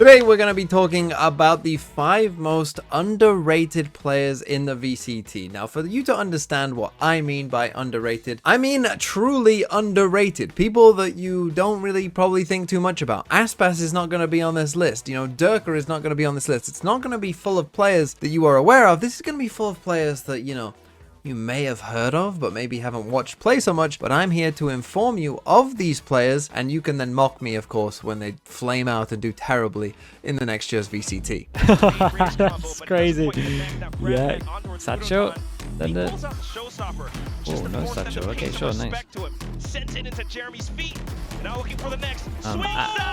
Today we're going to be talking about the 5 most underrated players in the VCT. Now, for you to understand what I mean by underrated, I mean truly underrated. People that you don't really probably think too much about. Aspas is not going to be on this list. You know, Durka is not going to be on this list. It's not going to be full of players that you are aware of. This is going to be full of players that, you know, you may have heard of, but maybe haven't watched play so much. But I'm here to inform you of these players, and you can then mock me, of course, when they flame out and do terribly in the next year's VCT. That's crazy. Yeah, Sacho. Then the... Oh, no Sacho. Okay, sure, nice.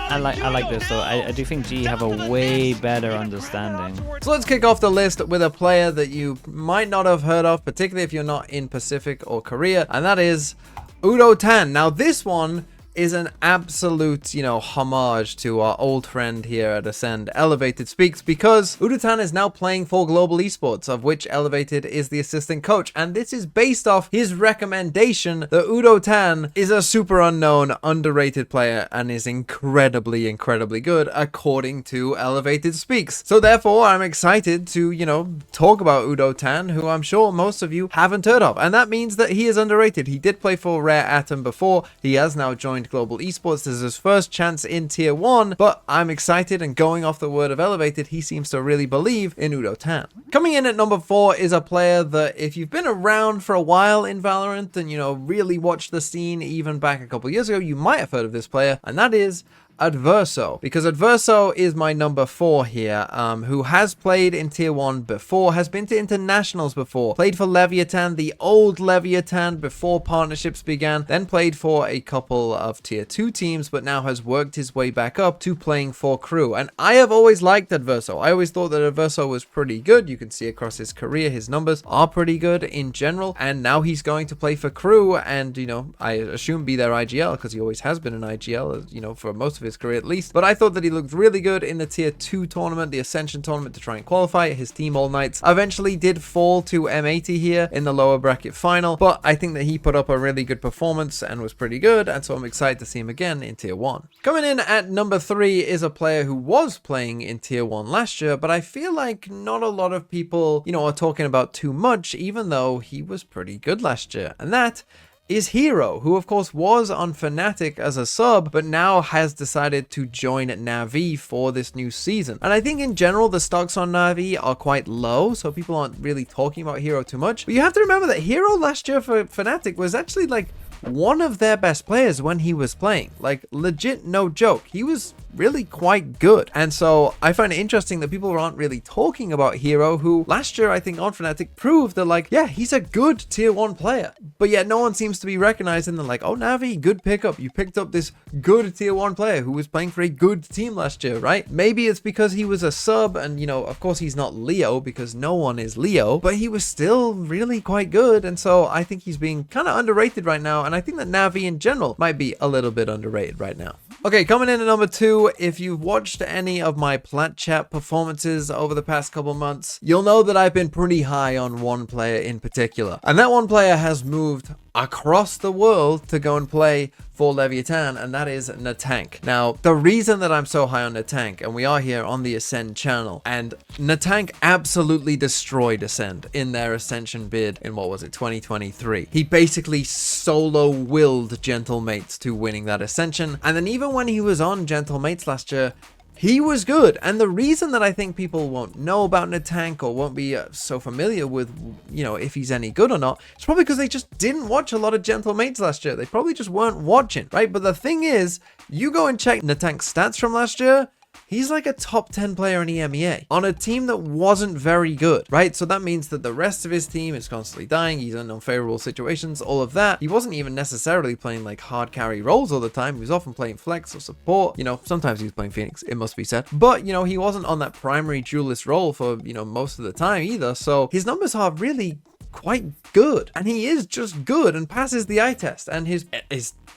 I like this, so I do think G have a way better understanding. So let's kick off the list with a player that you might not have heard of, particularly if you're not in Pacific or Korea, and that is UdoTan. Now this one is an absolute, you know, homage to our old friend here at Acend, Elevated Speaks, because UdoTan is now playing for Global Esports, of which Elevated is the assistant coach, and this is based off his recommendation that UdoTan is a super unknown, underrated player and is incredibly good, according to Elevated Speaks. So therefore, I'm excited to, you know, talk about UdoTan, who I'm sure most of you haven't heard of, and that means that he is underrated. He did play for Rare Atom before. He has now joined Global Esports. This is his first chance in Tier 1, but I'm excited, and going off the word of Elevated, he seems to really believe in UdoTan. Coming in at number 4 is a player that, if you've been around for a while in Valorant and, you know, really watched the scene even back a couple years ago, you might have heard of this player, and that is Adverso, because Adverso is my number 4 here, who has played in Tier 1 before, has been to internationals before, played for Leviathan, the old Leviathan before partnerships began, then played for a couple of Tier 2 teams, but now has worked his way back up to playing for Crew. And I have always liked Adverso. I always thought that Adverso was pretty good. You can see across his career, his numbers are pretty good in general, and now he's going to play for Crew, and, you know, I assume be their IGL, because he always has been an IGL, you know, for most of his career at least. But I thought that he looked really good in the Tier 2 tournament, the Ascension tournament, to try and qualify. His team All Knights eventually did fall to M80 here in the lower bracket final, but I think that he put up a really good performance and was pretty good, and so I'm excited to see him again in Tier 1. Coming in at number 3 is a player who was playing in Tier 1 last year, but I feel like not a lot of people, you know, are talking about too much, even though he was pretty good last year, and that is Hiro, who of course was on Fnatic as a sub, but now has decided to join Na'Vi for this new season. And I think in general, the stocks on Na'Vi are quite low, so people aren't really talking about Hiro too much. But you have to remember that Hiro last year for Fnatic was actually like one of their best players when he was playing. Like, legit, no joke. He was really quite good. And so I find it interesting that people aren't really talking about Hiro, who last year I think on Fnatic proved that, like, yeah, he's a good Tier 1 player, but yet no one seems to be recognizing that, like, oh, Na'Vi, good pickup. You picked up this good Tier 1 player who was playing for a good team last year, right? Maybe it's because he was a sub, and, you know, of course he's not Leo, because no one is Leo, but he was still really quite good. And so I think he's being kind of underrated right now, and I think that Na'Vi in general might be a little bit underrated right now. Okay, coming in at number 2, if you've watched any of my Plat Chat performances over the past couple months, you'll know that I've been pretty high on one player in particular. And that one player has moved across the world to go and play for Leviathan, and that is Nank. Now, the reason that I'm so high on Nank, and we are here on the Ascend channel, and Nank absolutely destroyed Ascend in their Ascension bid in, what was it, 2023. He basically solo-willed Gentlemates to winning that Ascension, and then even when he was on Gentlemates last year, he was good. And the reason that I think people won't know about Nank or won't be so familiar with, you know, if he's any good or not, it's probably because they just didn't watch a lot of Gentlemates last year. They probably just weren't watching, right? But the thing is, you go and check Natank's stats from last year, he's like a top 10 player in EMEA on a team that wasn't very good, right? So that means that the rest of his team is constantly dying. He's in unfavorable situations, all of that. He wasn't even necessarily playing like hard carry roles all the time. He was often playing flex or support. You know, sometimes he was playing Phoenix, it must be said. But, you know, he wasn't on that primary duelist role for, you know, most of the time either. So his numbers are really quite good, and he is just good and passes the eye test, and his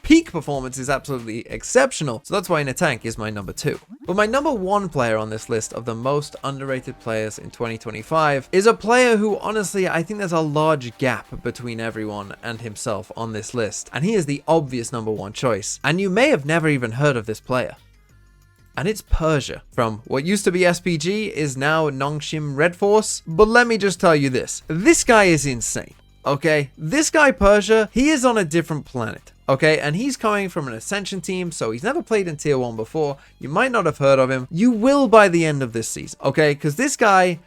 peak performance is absolutely exceptional. So that's why Nank is my number 2. But my number 1 player on this list of the most underrated players in 2025 is a player who, honestly, I think there's a large gap between everyone and himself on this list, and he is the obvious number 1 choice, and you may have never even heard of this player. and it's Persia. From what used to be SPG is now Nongshim Red Force. But let me just tell you this. This guy is insane, okay? This guy Persia, he is on a different planet. Okay, and he's coming from an Ascension team, so he's never played in Tier 1 before. You might not have heard of him. You will by the end of this season, okay? Because this guy,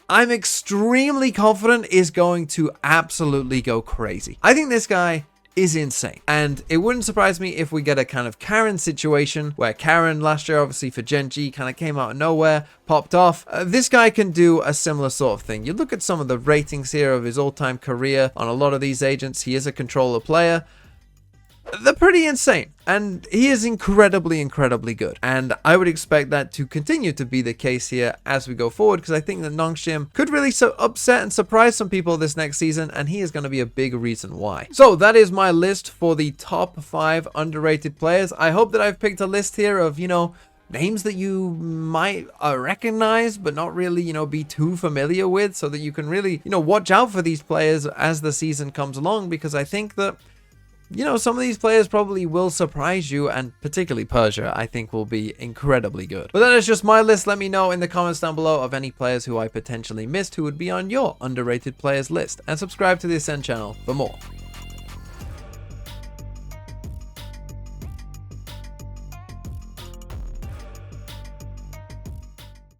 I'm extremely confident, is going to absolutely go crazy. I think this guy is insane. And it wouldn't surprise me if we get a kind of Karen situation, where Karen last year, obviously for Gen G, kind of came out of nowhere, popped off. This guy can do a similar sort of thing. You look at some of the ratings here of his all-time career on a lot of these agents. He is a controller player. They're pretty insane, and he is incredibly good, and I would expect that to continue to be the case here as we go forward, because I think that Nongshim could really upset and surprise some people this next season, and he is going to be a big reason why. So that is my list for the top 5 underrated players. I hope that I've picked a list here of, you know, names that you might recognize but not really, you know, be too familiar with, so that you can really, you know, watch out for these players as the season comes along, because I think that, you know, some of these players probably will surprise you, and particularly Persia, I think, will be incredibly good. But that is just my list. Let me know in the comments down below of any players who I potentially missed who would be on your underrated players list, and subscribe to the Acend channel for more.